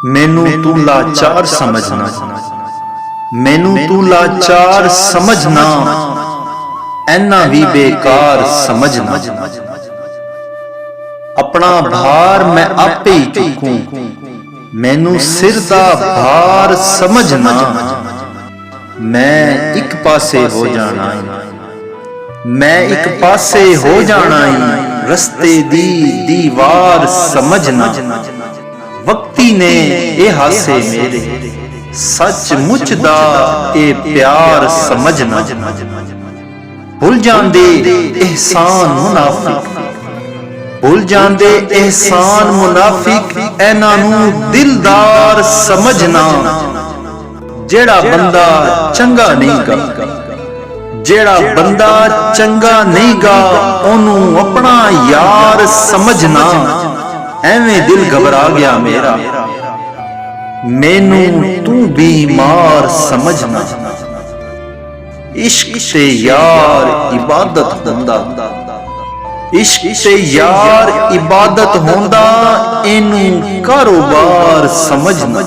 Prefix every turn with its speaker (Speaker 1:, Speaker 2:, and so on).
Speaker 1: मैनू तू लाचार समझना, मैनू तू लाचार समझना, ऐना भी बेकार समझना। अपना भार मैं आपे ही चुकूं, मैनू सिर दा भार समझना। मैं एक पासे हो जाना, मैं एक पासे हो जाना, रस्ते दी दीवार समझना। वक्ती ने ए हासे मेरे, सचमुच दा ए प्यार समझना। भुल जांदे एहसान मुनाफिक, भुल जांदे एहसान मुनाफिक, ऐना नू दिलदार समझना। जेड़ा बंदा चंगा नहीं गा, जेड़ा बंदा चंगा नहीं गा, ओनू अपना यार समझना। एवें दिल घबरा गया मेरा, मैनू तू बीमार समझना। इश्क से यार इबादत होंदा, इश्क से यार इबादत होंदा, इनू कारोबार समझना।